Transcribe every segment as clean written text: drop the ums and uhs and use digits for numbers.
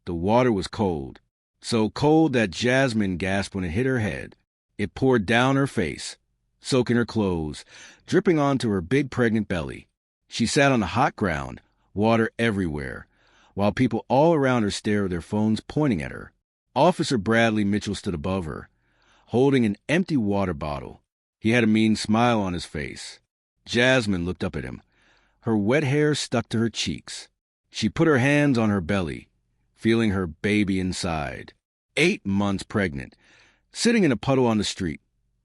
The water was cold, so cold that Jasmine gasped when it hit her head. It poured down her face, soaking her clothes, dripping onto her big pregnant belly. She sat on the hot ground, water everywhere, while people all around her stared with their phones pointing at her. Officer Bradley Mitchell stood above her, holding an empty water bottle. He had a mean smile on his face. Jasmine looked up at him. Her wet hair stuck to her cheeks. She put her hands on her belly, feeling her baby inside. 8 months pregnant, sitting in a puddle on the street,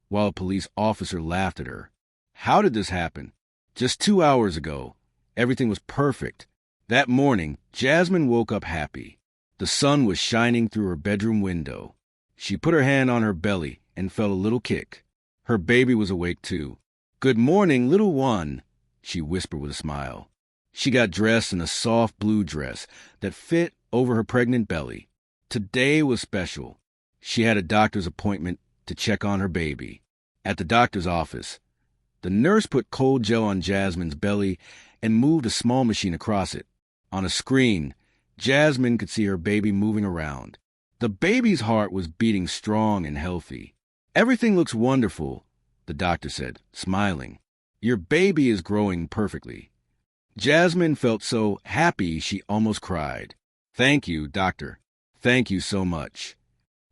while a police officer laughed at her. How did this happen? Just 2 hours ago, everything was perfect. That morning, Jasmine woke up happy. The sun was shining through her bedroom window. She put her hand on her belly and felt a little kick. Her baby was awake too. "Good morning, little one," she whispered with a smile. She got dressed in a soft blue dress that fit over her pregnant belly. Today was special. She had a doctor's appointment to check on her baby. At the doctor's office, the nurse put cold gel on Jasmine's belly and moved a small machine across it. On a screen, Jasmine could see her baby moving around. The baby's heart was beating strong and healthy. "Everything looks wonderful," the doctor said, smiling. "Your baby is growing perfectly." Jasmine felt so happy she almost cried. "Thank you, doctor. Thank you so much."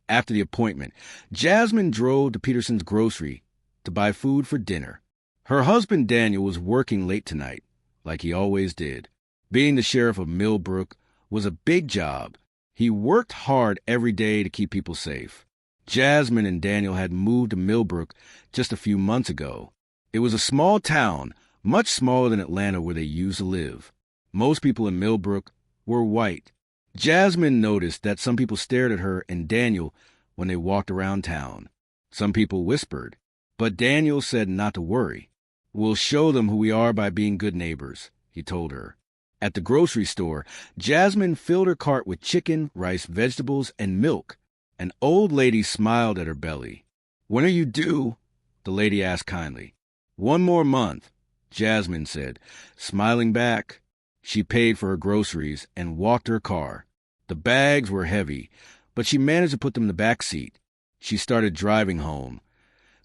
After the appointment, Jasmine drove to Peterson's grocery to buy food for dinner. Her husband Daniel was working late tonight, like he always did. Being the sheriff of Millbrook was a big job. He worked hard every day to keep people safe. Jasmine and Daniel had moved to Millbrook just a few months ago. It was a small town, much smaller than Atlanta where they used to live. Most people in Millbrook were white. Jasmine noticed that some people stared at her and Daniel when they walked around town. Some people whispered, but Daniel said not to worry. "We'll show them who we are by being good neighbors," he told her. At the grocery store, Jasmine filled her cart with chicken, rice, vegetables, and milk. An old lady smiled at her belly. "When are you due?" the lady asked kindly. "1 more month," Jasmine said, smiling back. She paid for her groceries and walked her car. The bags were heavy, but she managed to put them in the back seat. She started driving home,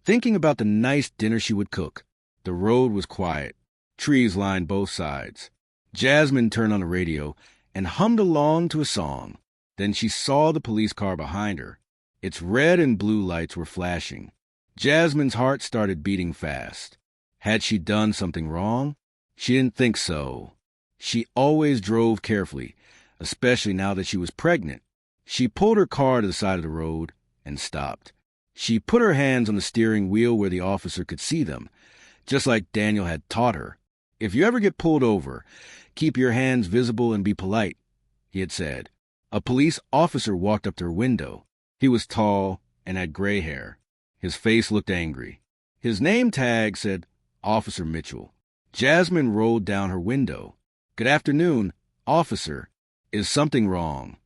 thinking about the nice dinner she would cook. The road was quiet. Trees lined both sides. Jasmine turned on the radio and hummed along to a song. Then she saw the police car behind her. Its red and blue lights were flashing. Jasmine's heart started beating fast. Had she done something wrong? She didn't think so. She always drove carefully, especially now that she was pregnant. She pulled her car to the side of the road and stopped. She put her hands on the steering wheel where the officer could see them, just like Daniel had taught her. "If you ever get pulled over, keep your hands visible and be polite," he had said. A police officer walked up to her window. He was tall and had gray hair. His face looked angry. His name tag said Officer Mitchell. Jasmine rolled down her window. "Good afternoon, officer. Is something wrong?"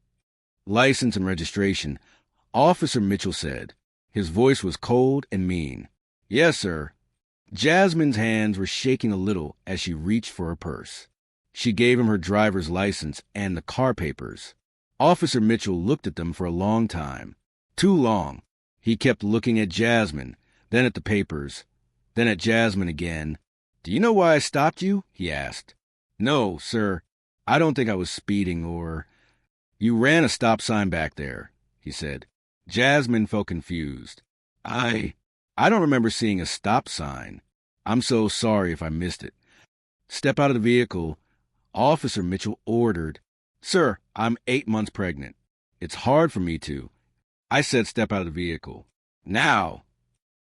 "License and registration," Officer Mitchell said. His voice was cold and mean. "Yes, sir." Jasmine's hands were shaking a little as she reached for her purse. She gave him her driver's license and the car papers. Officer Mitchell looked at them for a long time. Too long. He kept looking at Jasmine, then at the papers, then at Jasmine again. "Do you know why I stopped you?" he asked. "No, sir. I don't think I was speeding or—" "You ran a stop sign back there," he said. Jasmine felt confused. I don't remember seeing a stop sign. I'm so sorry if I missed it." "Step out of the vehicle," Officer Mitchell ordered. "Sir, I'm 8 months pregnant. It's hard for me to—" "I said step out of the vehicle. Now!"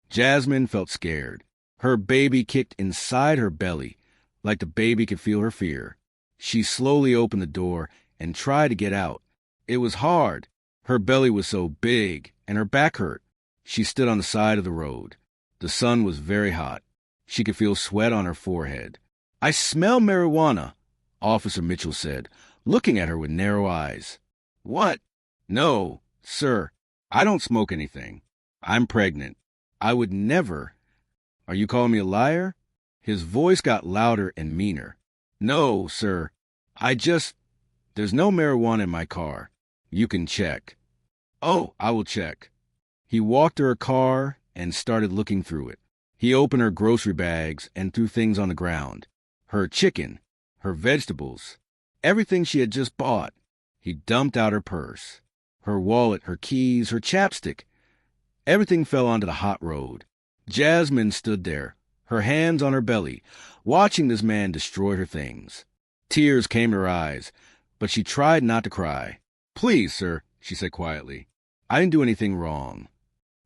Jasmine felt scared. Her baby kicked inside her belly, like the baby could feel her fear. She slowly opened the door and tried to get out. It was hard. Her belly was so big, and her back hurt. She stood on the side of the road. The sun was very hot. She could feel sweat on her forehead. "I smell marijuana," Officer Mitchell said, looking at her with narrow eyes. "What?" "No, sir. I don't smoke anything. I'm pregnant. I would never—" "Are you calling me a liar?" His voice got louder and meaner. "No, sir. There's no marijuana in my car. You can check. Oh, I will check. He walked to her car and started looking through it. He opened her grocery bags and threw things on the ground. Her chicken, her vegetables, everything she had just bought. He dumped out her purse, her wallet, her keys, her chapstick. Everything fell onto the hot road. Jasmine stood there, her hands on her belly, watching this man destroy her things. Tears came to her eyes, but she tried not to cry. "Please, sir," she said quietly. "I didn't do anything wrong."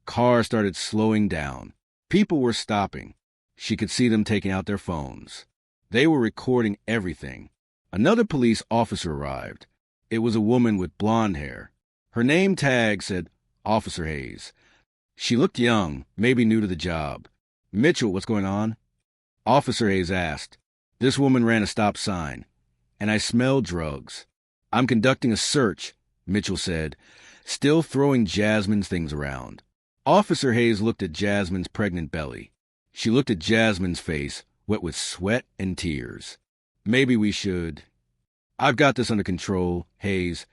Cars started slowing down. People were stopping. She could see them taking out their phones. They were recording everything. Another police officer arrived. It was a woman with blonde hair. Her name tag said Officer Hayes. She looked young, maybe new to the job. "Mitchell, what's going on?" Officer Hayes asked. "This woman ran a stop sign, and I smelled drugs. I'm conducting a search," Mitchell said, still throwing Jasmine's things around. Officer Hayes looked at Jasmine's pregnant belly. She looked at Jasmine's face, wet with sweat and tears. "Maybe we should—" "I've got this under control, Hayes."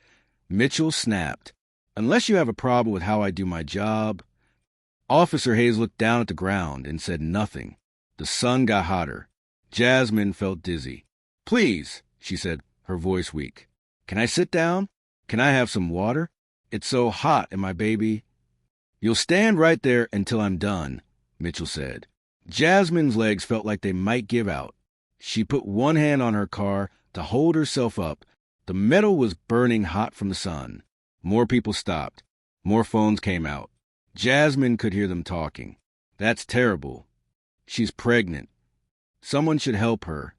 Mitchell snapped. "Unless you have a problem with how I do my job." Officer Hayes looked down at the ground and said nothing. The sun got hotter. Jasmine felt dizzy. "Please," she said, her voice weak. "Can I sit down? Can I have some water? It's so hot and my baby—" "You'll stand right there until I'm done," Mitchell said. Jasmine's legs felt like they might give out. She put one hand on her car to hold herself up. The metal was burning hot from the sun. More people stopped. More phones came out. Jasmine could hear them talking. "That's terrible. She's pregnant. Someone should help her."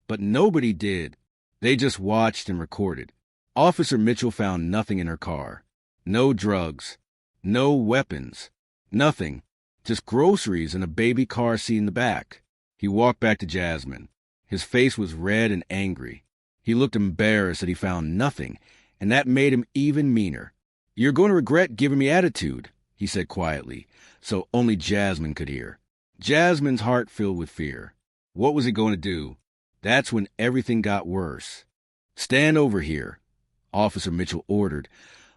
But nobody did. They just watched and recorded. Officer Mitchell found nothing in her car. No drugs. No weapons. Nothing. Just groceries and a baby car seat in the back. He walked back to Jasmine. His face was red and angry. He looked embarrassed that he found nothing, and that made him even meaner. "You're going to regret giving me attitude," he said quietly, so only Jasmine could hear. Jasmine's heart filled with fear. What was he going to do? That's when everything got worse. "Stand over here," Officer Mitchell ordered,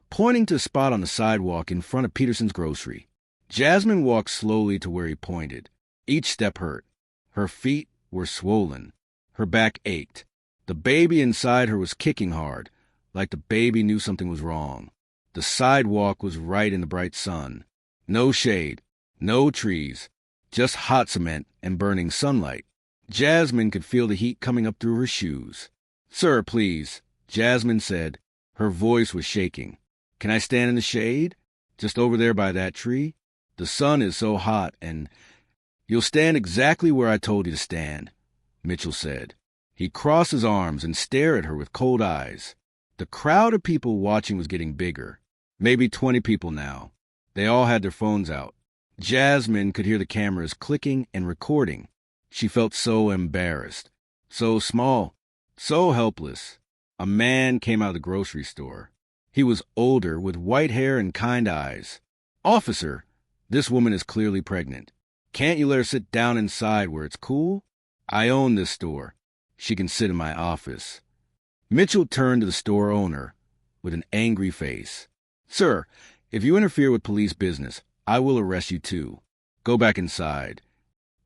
pointing to a spot on the sidewalk in front of Peterson's grocery. Jasmine walked slowly to where he pointed. Each step hurt. Her feet were swollen. Her back ached. The baby inside her was kicking hard, like the baby knew something was wrong. The sidewalk was right in the bright sun. No shade, no trees, just hot cement and burning sunlight. Jasmine could feel the heat coming up through her shoes. "Sir, please," Jasmine said. Her voice was shaking. "Can I stand in the shade? Just over there by that tree? The sun is so hot and—" "You'll stand exactly where I told you to stand," Mitchell said. He crossed his arms and stared at her with cold eyes. The crowd of people watching was getting bigger. Maybe 20 people now. They all had their phones out. Jasmine could hear the cameras clicking and recording. She felt so embarrassed, so small, so helpless. A man came out of the grocery store. He was older, with white hair and kind eyes. "Officer, this woman is clearly pregnant. Can't you let her sit down inside where it's cool? I own this store. She can sit in my office." Mitchell turned to the store owner with an angry face. "Sir, if you interfere with police business, I will arrest you too. Go back inside."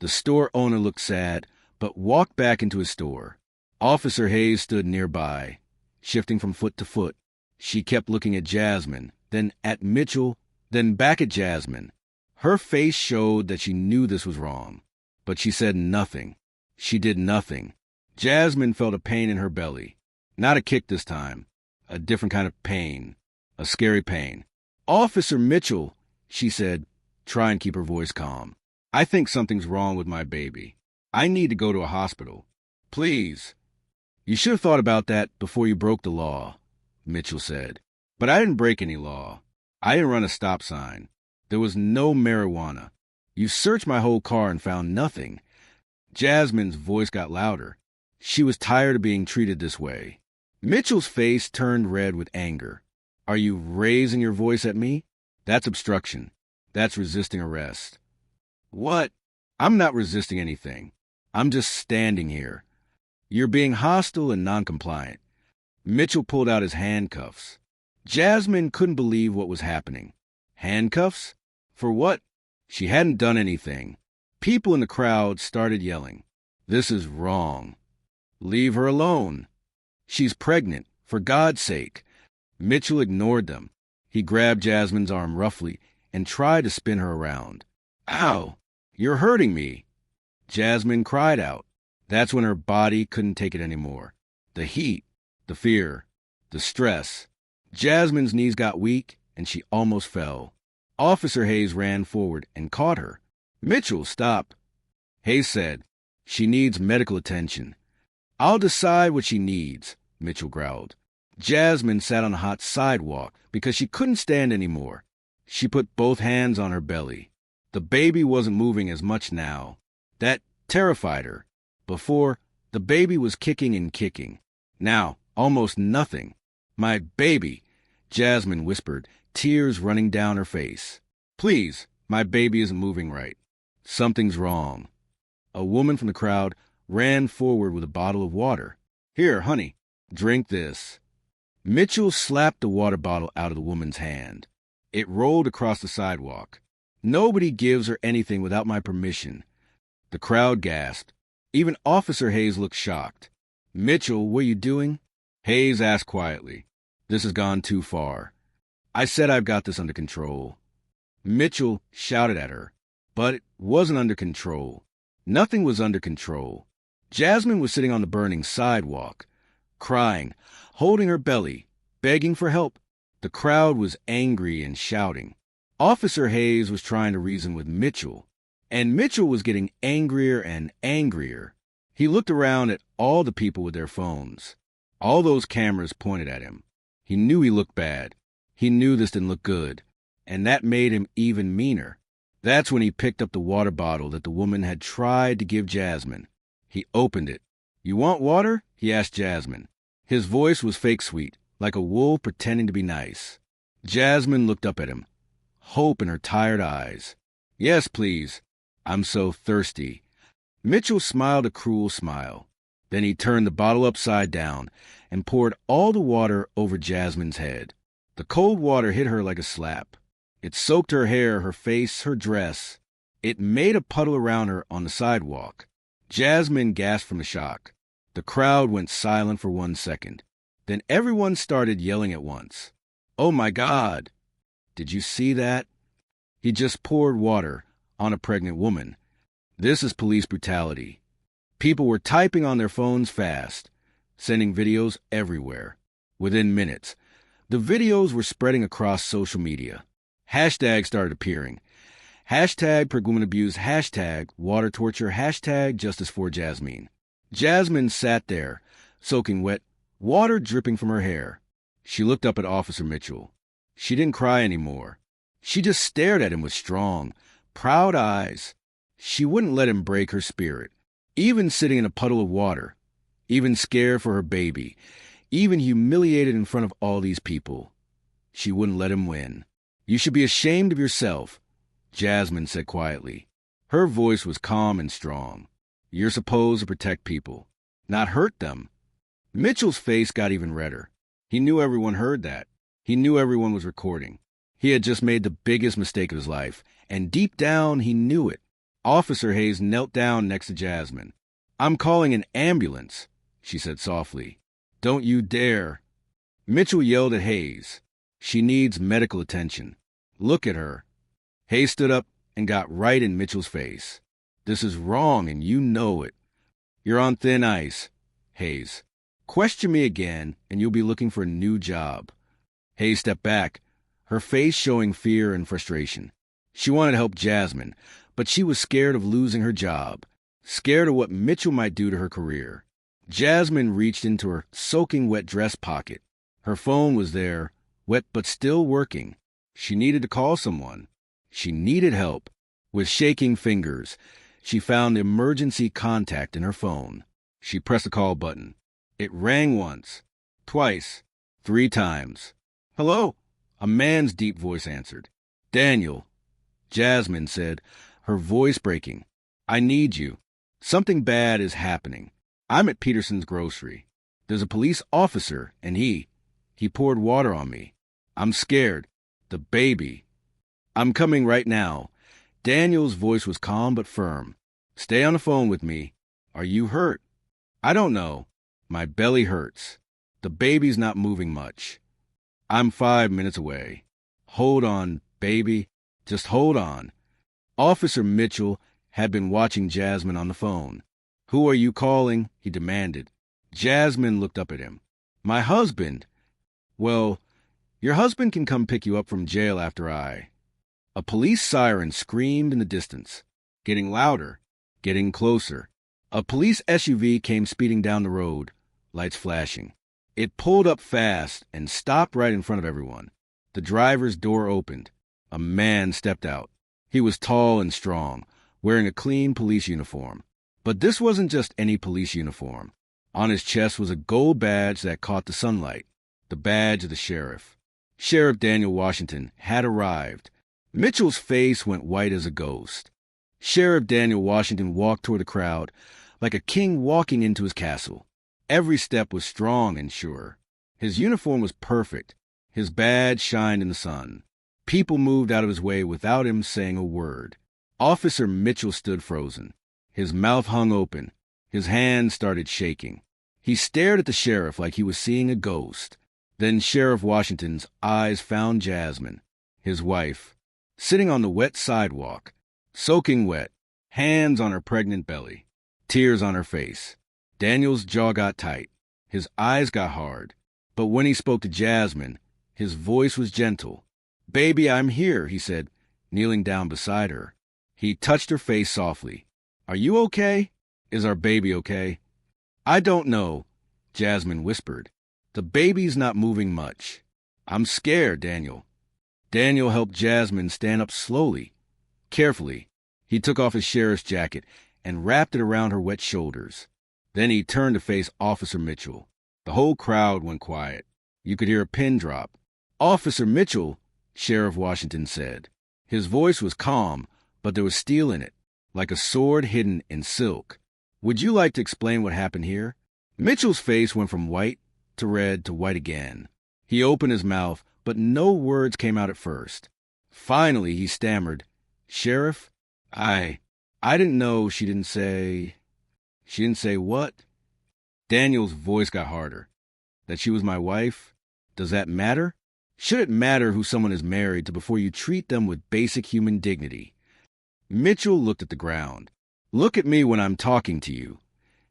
The store owner looked sad, but walked back into his store. Officer Hayes stood nearby, shifting from foot to foot. She kept looking at Jasmine, then at Mitchell, then back at Jasmine. Her face showed that she knew this was wrong, but she said nothing. She did nothing. Jasmine felt a pain in her belly. Not a kick this time. A different kind of pain. A scary pain. "Officer Mitchell," she said, trying to keep her voice calm. "I think something's wrong with my baby. I need to go to a hospital. Please." "You should have thought about that before you broke the law," Mitchell said. "But I didn't break any law. I didn't run a stop sign. There was no marijuana. You searched my whole car and found nothing." Jasmine's voice got louder. She was tired of being treated this way. Mitchell's face turned red with anger. "Are you raising your voice at me? That's obstruction. That's resisting arrest." "What?" "I'm not resisting anything. I'm just standing here. You're being hostile and noncompliant." Mitchell pulled out his handcuffs. Jasmine couldn't believe what was happening. Handcuffs? For what? She hadn't done anything. People in the crowd started yelling. This is wrong. Leave her alone. She's pregnant, for God's sake. Mitchell ignored them. He grabbed Jasmine's arm roughly and tried to spin her around. Ow! You're hurting me! Jasmine cried out. That's when her body couldn't take it anymore. The heat, the fear, the stress. Jasmine's knees got weak, and she almost fell. Officer Hayes ran forward and caught her. Mitchell, stop. Hayes said, she needs medical attention. I'll decide what she needs, Mitchell growled. Jasmine sat on the hot sidewalk because she couldn't stand anymore. She put both hands on her belly. The baby wasn't moving as much now. That terrified her. Before, the baby was kicking and kicking. Now, almost nothing. My baby, Jasmine whispered, tears running down her face. Please, my baby isn't moving right. Something's wrong. A woman from the crowd ran forward with a bottle of water. Here, honey, drink this. Mitchell slapped the water bottle out of the woman's hand. It rolled across the sidewalk. Nobody gives her anything without my permission. The crowd gasped. Even Officer Hayes looked shocked. Mitchell, what are you doing? Hayes asked quietly. This has gone too far. I said I've got this under control. Mitchell shouted at her. But it wasn't under control. Nothing was under control. Jasmine was sitting on the burning sidewalk, crying, holding her belly, begging for help. The crowd was angry and shouting. Officer Hayes was trying to reason with Mitchell, and Mitchell was getting angrier and angrier. He looked around at all the people with their phones. All those cameras pointed at him. He knew he looked bad. He knew this didn't look good, and that made him even meaner. That's when he picked up the water bottle that the woman had tried to give Jasmine. He opened it. You want water? He asked Jasmine. His voice was fake sweet, like a wolf pretending to be nice. Jasmine looked up at him, hope in her tired eyes. Yes, please. I'm so thirsty. Mitchell smiled a cruel smile. Then he turned the bottle upside down and poured all the water over Jasmine's head. The cold water hit her like a slap. It soaked her hair, her face, her dress. It made a puddle around her on the sidewalk. Jasmine gasped from the shock. The crowd went silent for 1 second. Then everyone started yelling at once. Oh my God! Did you see that? He just poured water on a pregnant woman. This is police brutality. People were typing on their phones fast, sending videos everywhere. Within minutes, the videos were spreading across social media. Hashtags started appearing. Hashtag Perguman abuse, hashtag water torture, hashtag justice for Jasmine. Jasmine sat there, soaking wet, water dripping from her hair. She looked up at Officer Mitchell. She didn't cry anymore. She just stared at him with strong, proud eyes. She wouldn't let him break her spirit, even sitting in a puddle of water, even scared for her baby, even humiliated in front of all these people. She wouldn't let him win. You should be ashamed of yourself, Jasmine said quietly. Her voice was calm and strong. You're supposed to protect people, not hurt them. Mitchell's face got even redder. He knew everyone heard that. He knew everyone was recording. He had just made the biggest mistake of his life, and deep down he knew it. Officer Hayes knelt down next to Jasmine. I'm calling an ambulance, she said softly. Don't you dare. Mitchell yelled at Hayes. She needs medical attention. Look at her. Hayes stood up and got right in Mitchell's face. This is wrong, and you know it. You're on thin ice, Hayes. Question me again, and you'll be looking for a new job. Hayes stepped back, her face showing fear and frustration. She wanted to help Jasmine, but she was scared of losing her job, scared of what Mitchell might do to her career. Jasmine reached into her soaking wet dress pocket. Her phone was there, wet but still working. She needed to call someone. She needed help. With shaking fingers, she found the emergency contact in her phone. She pressed the call button. It rang once, twice, 3 times. Hello? A man's deep voice answered. Daniel, Jasmine said, her voice breaking. I need you. Something bad is happening. I'm at Peterson's grocery. There's a police officer, and he poured water on me. I'm scared. The baby. I'm coming right now. Daniel's voice was calm but firm. Stay on the phone with me. Are you hurt? I don't know. My belly hurts. The baby's not moving much. I'm 5 minutes away. Hold on, baby. Just hold on. Officer Mitchell had been watching Jasmine on the phone. Who are you calling? He demanded. Jasmine looked up at him. My husband. Well, your husband can come pick you up from jail after I. A police siren screamed in the distance, getting louder, getting closer. A police SUV came speeding down the road, lights flashing. It pulled up fast and stopped right in front of everyone. The driver's door opened. A man stepped out. He was tall and strong, wearing a clean police uniform. But this wasn't just any police uniform. On his chest was a gold badge that caught the sunlight, the badge of the sheriff. Sheriff Daniel Washington had arrived. Mitchell's face went white as a ghost. Sheriff Daniel Washington walked toward the crowd like a king walking into his castle. Every step was strong and sure. His uniform was perfect. His badge shined in the sun. People moved out of his way without him saying a word. Officer Mitchell stood frozen. His mouth hung open. His hands started shaking. He stared at the sheriff like he was seeing a ghost. Then Sheriff Washington's eyes found Jasmine, his wife, sitting on the wet sidewalk, soaking wet, hands on her pregnant belly, tears on her face. Daniel's jaw got tight. His eyes got hard. But when he spoke to Jasmine, his voice was gentle. Baby, I'm here, he said, kneeling down beside her. He touched her face softly. Are you okay? Is our baby okay? I don't know, Jasmine whispered. The baby's not moving much. I'm scared, Daniel. Daniel helped Jasmine stand up slowly, carefully. He took off his sheriff's jacket and wrapped it around her wet shoulders. Then he turned to face Officer Mitchell. The whole crowd went quiet. You could hear a pin drop. Officer Mitchell, Sheriff Washington said. His voice was calm, but there was steel in it, like a sword hidden in silk. Would you like to explain what happened here? Mitchell's face went from white to red to white again. He opened his mouth, but no words came out at first. Finally, he stammered, Sheriff, I didn't know. She didn't say what? Daniel's voice got harder. That she was my wife? Does that matter? Should it matter who someone is married to before you treat them with basic human dignity? Mitchell looked at the ground. Look at me when I'm talking to you,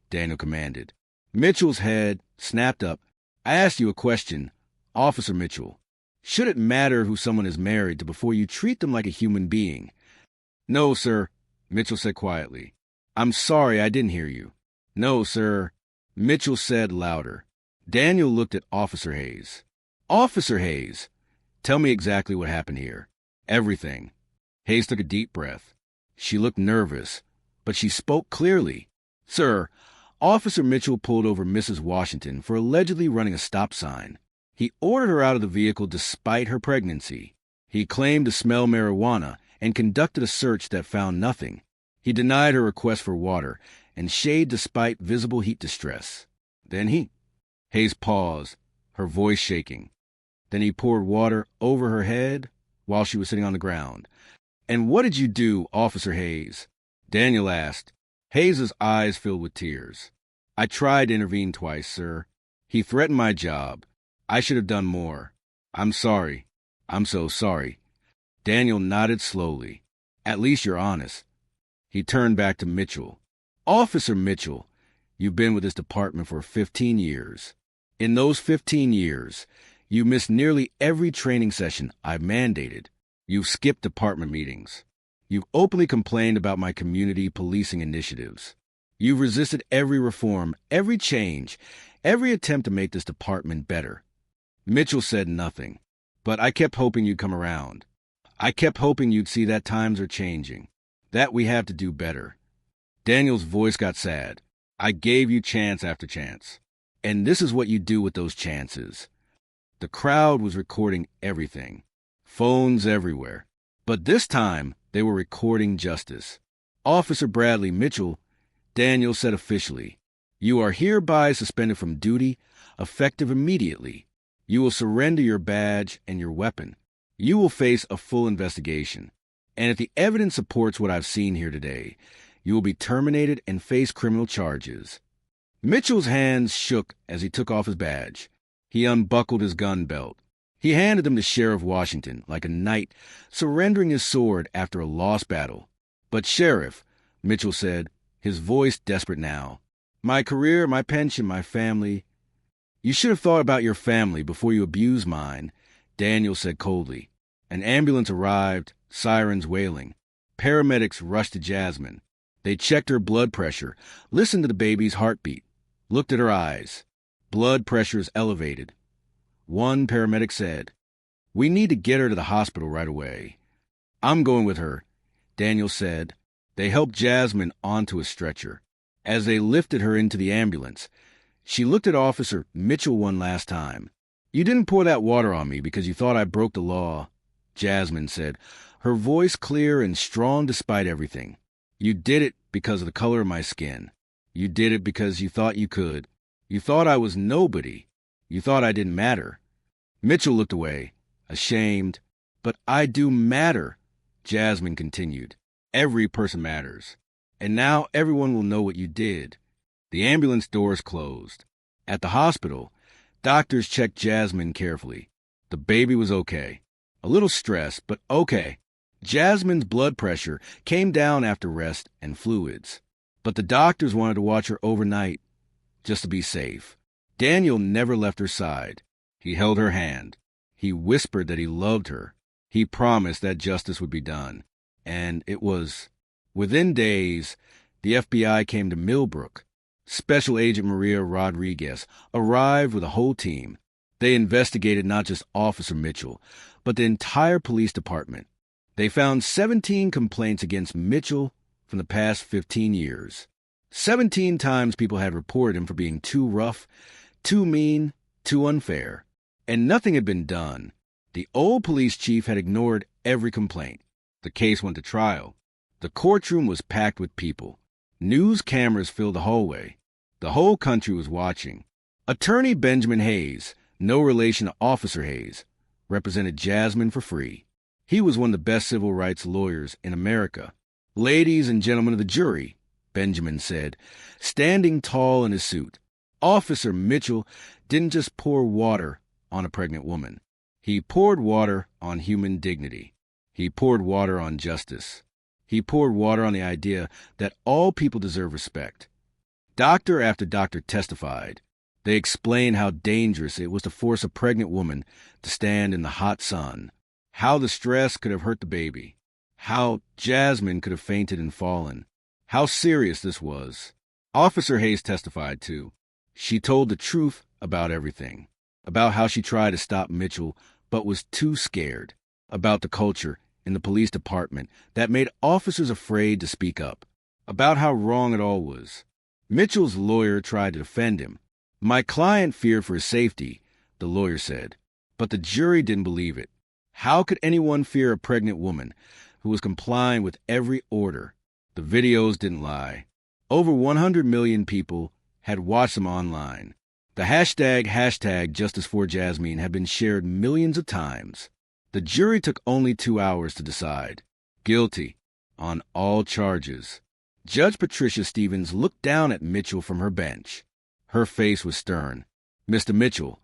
Daniel commanded. Mitchell's head snapped up. I asked you a question, Officer Mitchell. Should it matter who someone is married to before you treat them like a human being? No, sir, Mitchell said quietly. I'm sorry, I didn't hear you. No, sir, Mitchell said louder. Daniel looked at Officer Hayes. Officer Hayes, tell me exactly what happened here. Everything. Hayes took a deep breath. She looked nervous, but she spoke clearly. Sir, Officer Mitchell pulled over Mrs. Washington for allegedly running a stop sign. He ordered her out of the vehicle despite her pregnancy. He claimed to smell marijuana and conducted a search that found nothing. He denied her request for water and shaved despite visible heat distress. Then Hayes paused, her voice shaking. Then he poured water over her head while she was sitting on the ground. And what did you do, Officer Hayes? Daniel asked. Hayes's eyes filled with tears. I tried to intervene twice, sir. He threatened my job. I should have done more. I'm sorry. I'm so sorry. Daniel nodded slowly. At least you're honest. He turned back to Mitchell. Officer Mitchell, you've been with this department for 15 years. In those 15 years, you missed nearly every training session I've mandated. You've skipped department meetings. You've openly complained about my community policing initiatives. You've resisted every reform, every change, every attempt to make this department better. Mitchell said nothing, but I kept hoping you'd come around. I kept hoping you'd see that times are changing, that we have to do better. Daniel's voice got sad. I gave you chance after chance. And this is what you do with those chances. The crowd was recording everything. Phones everywhere. But this time, they were recording justice. Officer Bradley Mitchell, Daniel said officially, you are hereby suspended from duty, effective immediately. You will surrender your badge and your weapon. You will face a full investigation. And if the evidence supports what I've seen here today, you will be terminated and face criminal charges. Mitchell's hands shook as he took off his badge. He unbuckled his gun belt. He handed them to Sheriff Washington like a knight surrendering his sword after a lost battle. "But Sheriff," Mitchell said, his voice desperate now, "my career, my pension, my family." "You should have thought about your family before you abused mine," Daniel said coldly. An ambulance arrived, sirens wailing. Paramedics rushed to Jasmine. They checked her blood pressure, listened to the baby's heartbeat, looked at her eyes. Blood pressures elevated. One paramedic said, "We need to get her to the hospital right away." "I'm going with her," Daniel said. They helped Jasmine onto a stretcher. As they lifted her into the ambulance, she looked at Officer Mitchell one last time. "You didn't pour that water on me because you thought I broke the law," Jasmine said, her voice clear and strong despite everything. "You did it because of the color of my skin. You did it because you thought you could. You thought I was nobody. You thought I didn't matter." Mitchell looked away, ashamed. "But I do matter," Jasmine continued. "Every person matters. And now everyone will know what you did." The ambulance doors closed. At the hospital, doctors checked Jasmine carefully. The baby was okay. A little stressed, but okay. Jasmine's blood pressure came down after rest and fluids. But the doctors wanted to watch her overnight, just to be safe. Daniel never left her side. He held her hand. He whispered that he loved her. He promised that justice would be done. And it was. Within days, the FBI came to Millbrook. Special Agent Maria Rodriguez arrived with a whole team. They investigated not just Officer Mitchell, but the entire police department. They found 17 complaints against Mitchell from the past 15 years. 17 times people had reported him for being too rough, too mean, too unfair. And nothing had been done. The old police chief had ignored every complaint. The case went to trial. The courtroom was packed with people. News cameras filled the hallway. The whole country was watching. Attorney Benjamin Hayes, no relation to Officer Hayes, represented Jasmine for free. He was one of the best civil rights lawyers in America. "Ladies and gentlemen of the jury," Benjamin said, standing tall in his suit, "Officer Mitchell didn't just pour water on a pregnant woman. He poured water on human dignity. He poured water on justice. He poured water on the idea that all people deserve respect." Doctor after doctor testified. They explained how dangerous it was to force a pregnant woman to stand in the hot sun, how the stress could have hurt the baby, how Jasmine could have fainted and fallen, how serious this was. Officer Hayes testified, too. She told the truth about everything, about how she tried to stop Mitchell but was too scared, about the culture in the police department that made officers afraid to speak up, about how wrong it all was. Mitchell's lawyer tried to defend him. "My client feared for his safety," the lawyer said, but the jury didn't believe it. How could anyone fear a pregnant woman who was complying with every order? The videos didn't lie. Over 100 million people had watched them online. The hashtag #JusticeForJasmine had been shared millions of times. The jury took only 2 hours to decide. Guilty on all charges. Judge Patricia Stevens looked down at Mitchell from her bench. Her face was stern. "Mr. Mitchell,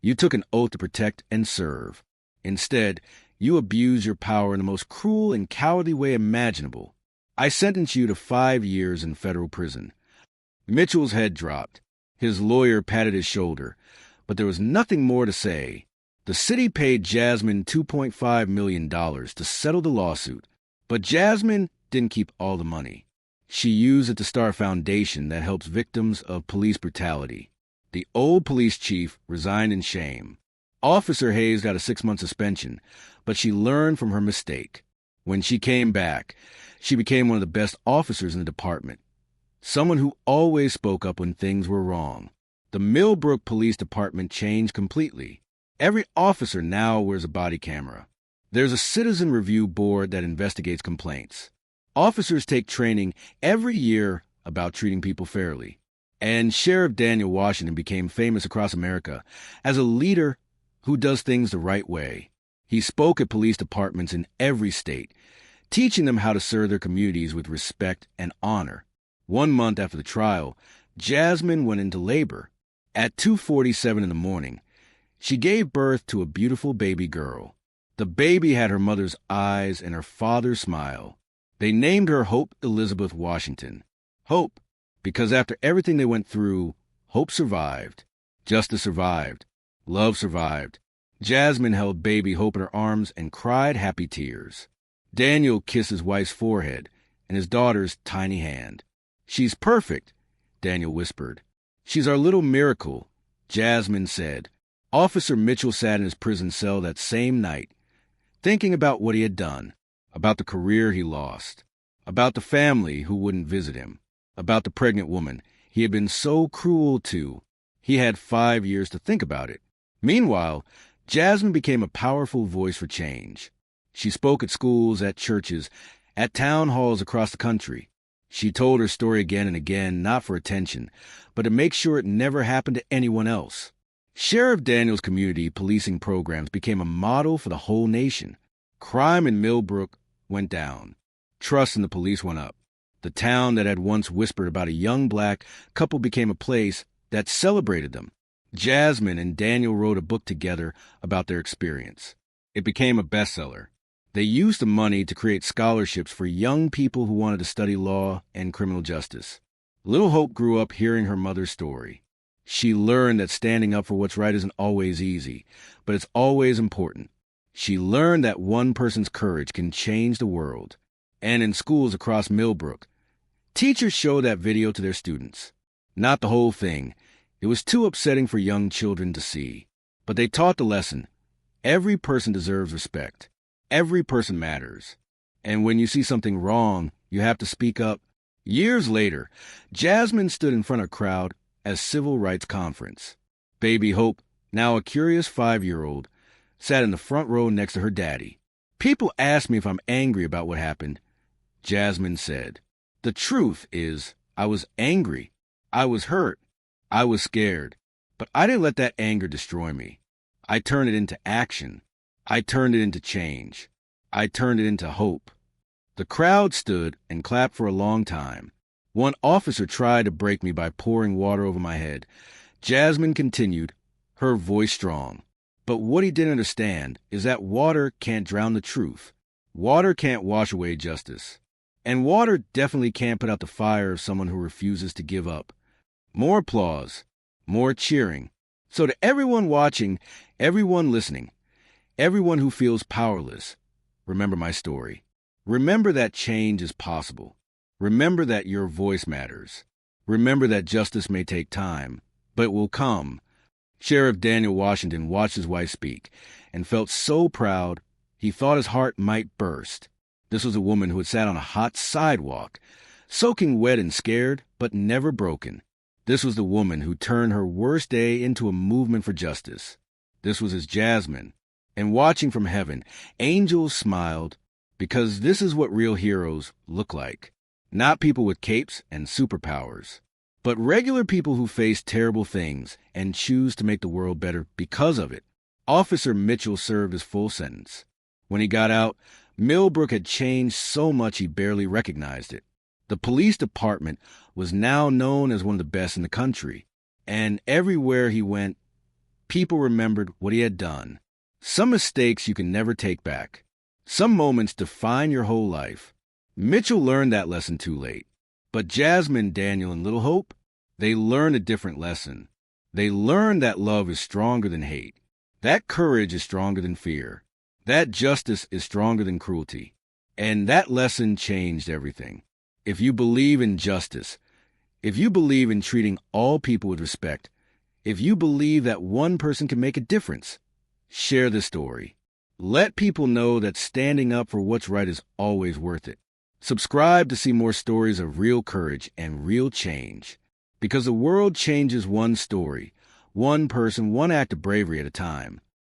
you took an oath to protect and serve. Instead, you abused your power in the most cruel and cowardly way imaginable. I sentence you to 5 years in federal prison." Mitchell's head dropped. His lawyer patted his shoulder, but there was nothing more to say. The city paid Jasmine $2.5 million to settle the lawsuit, but Jasmine didn't keep all the money. She used it to start a foundation that helps victims of police brutality. The old police chief resigned in shame. Officer Hayes got a 6-month suspension, but she learned from her mistake. When she came back, she became one of the best officers in the department. Someone who always spoke up when things were wrong. The Millbrook Police Department changed completely. Every officer now wears a body camera. There's a citizen review board that investigates complaints. Officers take training every year about treating people fairly. And Sheriff Daniel Washington became famous across America as a leader who does things the right way. He spoke at police departments in every state, teaching them how to serve their communities with respect and honor. 1 month after the trial, Jasmine went into labor. At 2:47 in the morning, she gave birth to a beautiful baby girl. The baby had her mother's eyes and her father's smile. They named her Hope Elizabeth Washington. Hope, because after everything they went through, hope survived. Justice survived. Love survived. Jasmine held baby Hope in her arms and cried happy tears. Daniel kissed his wife's forehead and his daughter's tiny hand. "She's perfect," Daniel whispered. "She's our little miracle," Jasmine said. Officer Mitchell sat in his prison cell that same night, thinking about what he had done, about the career he lost, about the family who wouldn't visit him, about the pregnant woman he had been so cruel to. He had 5 years to think about it. Meanwhile, Jasmine became a powerful voice for change. She spoke at schools, at churches, at town halls across the country. She told her story again and again, not for attention, but to make sure it never happened to anyone else. Sheriff Daniel's community policing programs became a model for the whole nation. Crime in Millbrook went down. Trust in the police went up. The town that had once whispered about a young black couple became a place that celebrated them. Jasmine and Daniel wrote a book together about their experience. It became a bestseller. They used the money to create scholarships for young people who wanted to study law and criminal justice. Little Hope grew up hearing her mother's story. She learned that standing up for what's right isn't always easy, but it's always important. She learned that one person's courage can change the world. And in schools across Millbrook, teachers showed that video to their students. Not the whole thing. It was too upsetting for young children to see. But they taught the lesson. Every person deserves respect. Every person matters. And when you see something wrong, you have to speak up. Years later, Jasmine stood in front of a crowd at a civil rights conference. Baby Hope, now a curious 5-year-old, sat in the front row next to her daddy. "People ask me if I'm angry about what happened," Jasmine said. "The truth is, I was angry. I was hurt. I was scared. But I didn't let that anger destroy me. I turned it into action. I turned it into change. I turned it into hope." The crowd stood and clapped for a long time. One officer tried to break me by pouring water over my head. Jasmine continued, her voice strong. But what he didn't understand is that water can't drown the truth. Water can't wash away justice. And water definitely can't put out the fire of someone who refuses to give up. More applause, more cheering. So to everyone watching, everyone listening, everyone who feels powerless, remember my story. Remember that change is possible. Remember that your voice matters. Remember that justice may take time, but it will come. Sheriff Daniel Washington watched his wife speak and felt so proud he thought his heart might burst. This was a woman who had sat on a hot sidewalk, soaking wet and scared, but never broken. This was the woman who turned her worst day into a movement for justice. This was his Jasmine. And watching from heaven, angels smiled, because this is what real heroes look like. Not people with capes and superpowers, but regular people who face terrible things and choose to make the world better because of it. Officer Mitchell served his full sentence. When he got out, Millbrook had changed so much he barely recognized it. The police department was now known as one of the best in the country, and everywhere he went, people remembered what he had done. Some mistakes you can never take back. Some moments define your whole life. Mitchell learned that lesson too late. But Jasmine, Daniel, and Little Hope, they learned a different lesson. They learned that love is stronger than hate. That courage is stronger than fear. That justice is stronger than cruelty. And that lesson changed everything. If you believe in justice, if you believe in treating all people with respect, if you believe that one person can make a difference, share the story. Let people know that standing up for what's right is always worth it. Subscribe to see more stories of real courage and real change. Because the world changes one story, one person, one act of bravery at a time.